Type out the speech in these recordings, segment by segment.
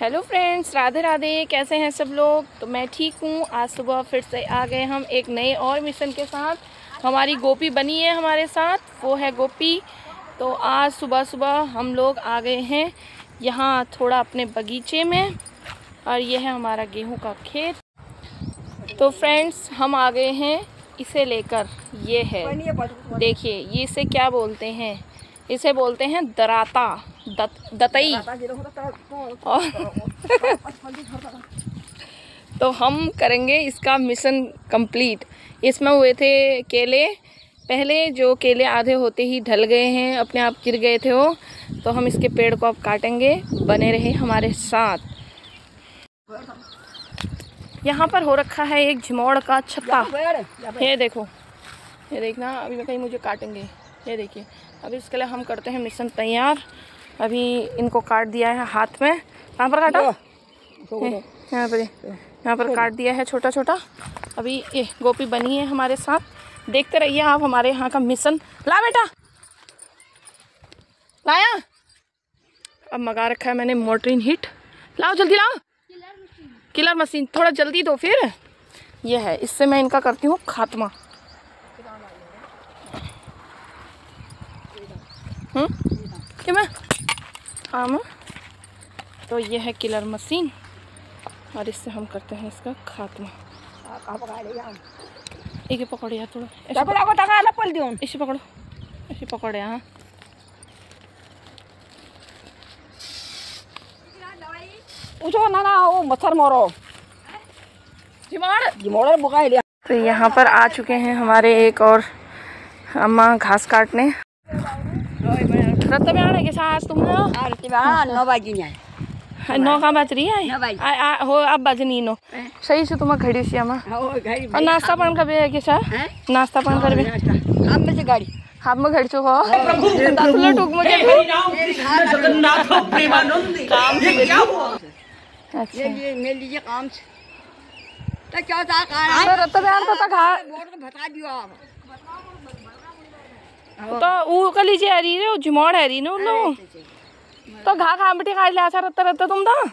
Hello friends, Radhe Radhe. कैसे हैं सब लोग? तो मैं ठीक हूँ। आज सुबह फिर से आ गए हम एक नए और मिशन के साथ। हमारी गोपी बनी है हमारे साथ, वो है गोपी। तो आज सुबह सुबह हम लोग आ गए हैं यहाँ थोड़ा अपने बगीचे में, और ये है हमारा गेहूं का खेत। तो फ्रेंड्स, हम आ गए हैं इसे लेकर। ये है, देखिए, ये इसे क्या बोलते हैं? इसे बोलते हैं दराता, दतई। और तो हम करेंगे इसका मिशन कंप्लीट। इसमें हुए थे केले, पहले जो केले आधे होते ही ढल गए हैं, अपने आप गिर गए थे वो। तो हम इसके पेड़ को अब काटेंगे। बने रहे हमारे साथ। यहाँ पर हो रखा है एक झिमोड़ का छत्ता। ये देखो, ये देखना, अभी कहीं मुझे काटेंगे। ये देखिए, अभी इसके लिए हम करते हैं मिशन तैयार। अभी इनको काट दिया है हाथ में। कहाँ पर काटा? यहाँ पर काट दिया है छोटा छोटा। अभी ये गोपी बनी है हमारे साथ। देखते रहिए आप हमारे यहाँ का मिशन। ला बेटा, लाया। अब मंगा रखा है मैंने मोटरिन हिट। लाओ जल्दी लाओ, किलर मशीन। थोड़ा जल्दी दो फिर। ये है, इससे मैं इनका करती हूँ खात्मा। क्या मैं? हाँ मैं। तो ये है किलर मशीन, और इससे हम करते हैं इसका खात्मा। एक पकड़ो यार, थोड़ा इसे पकड़ो, इसे पकड़ो यहाँ। ना वो मच्छर मारो तो यहाँ पर आ चुके हैं हमारे एक और अम्मा घास काटने। रत्ता के साथ तुम 9 बजे 9 कहाँ बज रही है? हो अब बजनी 9 सही से। तुम्हें घड़ी से अम्मा और नाश्ता पान कर के साथ नाश्ता पान कर गाड़ी हाँ में घर चुका 10 मिनट टूक मुझे अच्छा मिल लीजिए काम से। तो क्या बता दियो तो वो कर लीजिए। हरी रे जुमोड़ है रही ना उन लोगों तो घा खा बेटी खा लिया रत्ता रत्ता तुम था।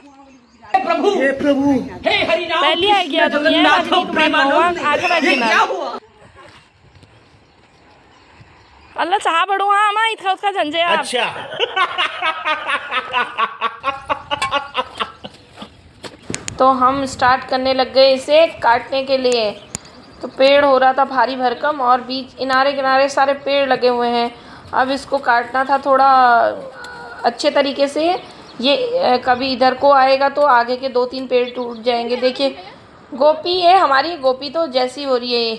प्रभु हे प्रभु हे हरि नाम पहले आ गया तुम ये आगे बैठ गया। अल्लाह चाह बड़ो। हाँ माँ इतना उसका झंझे आप। अच्छा तो हम स्टार्ट करने लग गए इसे काटने के लिए। तो पेड़ हो रहा था भारी भरकम, और बीच किनारे किनारे सारे पेड़ लगे हुए हैं। अब इसको काटना था थोड़ा अच्छे तरीके से। ये कभी इधर को आएगा तो आगे के 2-3 पेड़ टूट जाएंगे। देखिए गोपी है हमारी। गोपी तो जैसी हो रही है,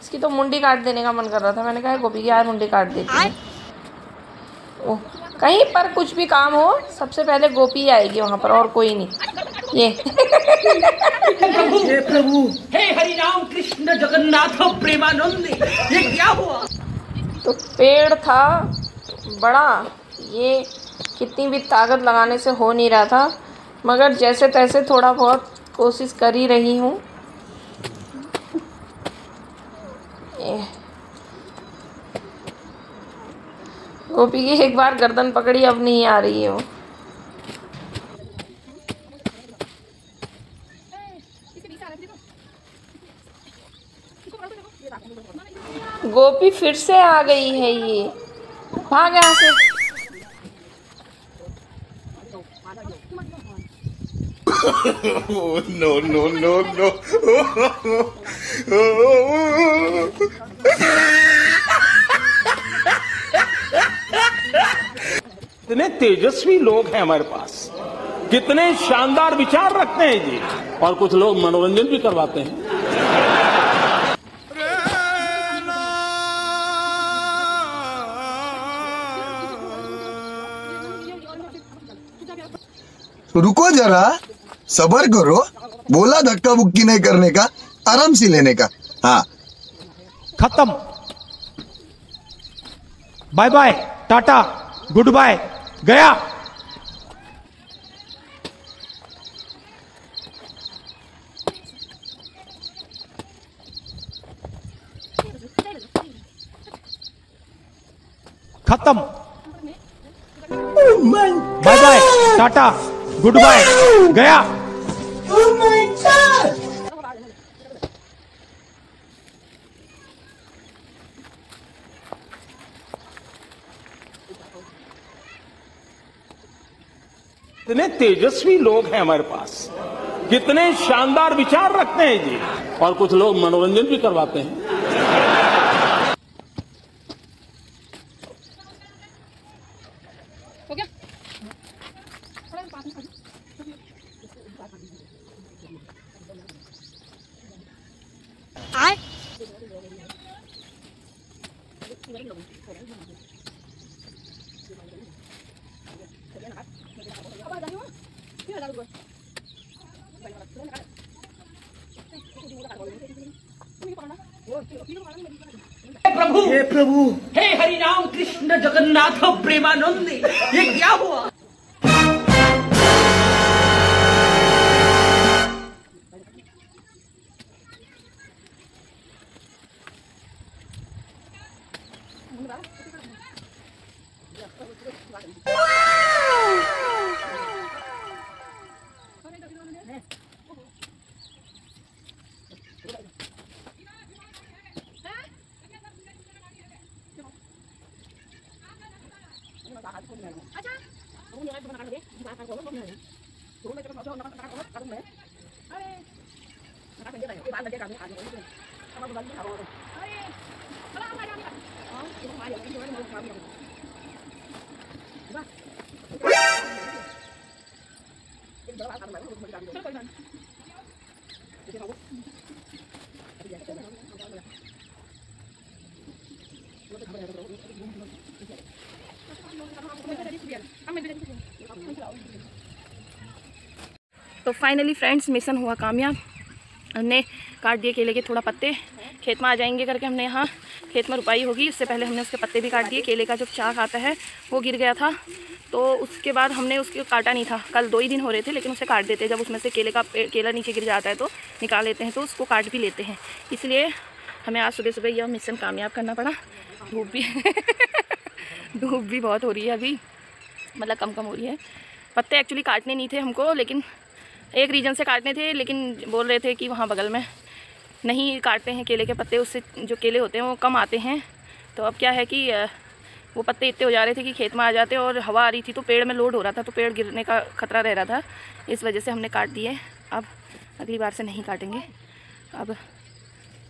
इसकी तो मुंडी काट देने का मन कर रहा था। मैंने कहा गोपी की यार मुंडी काट देती है। ओह, कहीं पर कुछ भी काम हो सबसे पहले गोपी आएगी वहाँ पर, और कोई नहीं। ये हे प्रभु हे हरि नाम कृष्ण जगन्नाथ प्रेमानंद। ये क्या हुआ? तो पेड़ था बड़ा, ये कितनी भी ताकत लगाने से हो नहीं रहा था, मगर जैसे तैसे थोड़ा बहुत कोशिश कर ही रही हूँ। गोपी की एक बार गर्दन पकड़ी, अब नहीं आ रही है वो। गोपी फिर से आ गई है। ये भाग यहाँ से। no, no, no, no. कितने तेजस्वी लोग हैं हमारे पास, कितने शानदार विचार रखते हैं जी। और कुछ लोग मनोरंजन भी करवाते हैं। रुको जरा, सबर करो। बोला धक्का बुक्की नहीं करने का, आराम से लेने का। हाँ खत्म। Bye bye, tata, good bye, गया। खत्म। Bye bye, tata, good bye, गया। कितने तेजस्वी लोग हैं हमारे पास, कितने शानदार विचार रखते हैं जी, और कुछ लोग मनोरंजन भी करवाते हैं। हो गया? आए प्रभु, हे प्रभु, हे हरिनाम कृष्ण जगन्नाथ प्रेमानंद, ये क्या हुआ? तो फाइनली फ्रेंड्स मिशन हुआ कामयाब। हमने काट दिए केले के थोड़ा पत्ते, खेत में आ जाएंगे करके हमने यहाँ खेत में रुपाई होगी, उससे पहले हमने उसके पत्ते भी काट दिए। केले का जो चाक आता है वो गिर गया था, तो उसके बाद हमने उसको काटा नहीं था। कल 2 ही दिन हो रहे थे, लेकिन उसे काट देते हैं। जब उसमें से केला नीचे गिर जाता है तो निकाल लेते हैं, तो उसको काट भी लेते हैं। इसलिए हमें आज सुबह सुबह यह मिशन कामयाब करना पड़ा। धूप भी धूप भी बहुत हो रही है अभी, मतलब कम हो रही है। पत्ते एक्चुअली काटने नहीं थे हमको, लेकिन एक रीजन से काटने थे, लेकिन बोल रहे थे कि वहाँ बगल में नहीं काटते हैं केले के पत्ते, उससे जो केले होते हैं वो कम आते हैं। तो अब क्या है कि वो पत्ते इतने हो जा रहे थे कि खेत में आ जाते, और हवा आ रही थी तो पेड़ में लोड हो रहा था, तो पेड़ गिरने का खतरा रह रहा था। इस वजह से हमने काट दिए। अब अगली बार से नहीं काटेंगे, अब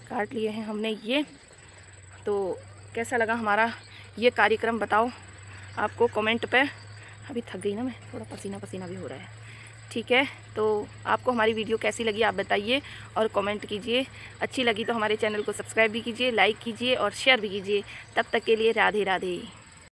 काट लिए हैं हमने ये। तो कैसा लगा हमारा ये कार्यक्रम बताओ आपको कमेंट पे। अभी थक गई ना मैं, थोड़ा पसीना पसीना भी हो रहा है। ठीक है, तो आपको हमारी वीडियो कैसी लगी आप बताइए और कमेंट कीजिए। अच्छी लगी तो हमारे चैनल को सब्सक्राइब भी कीजिए, लाइक कीजिए और शेयर भी कीजिए। तब तक के लिए राधे राधे।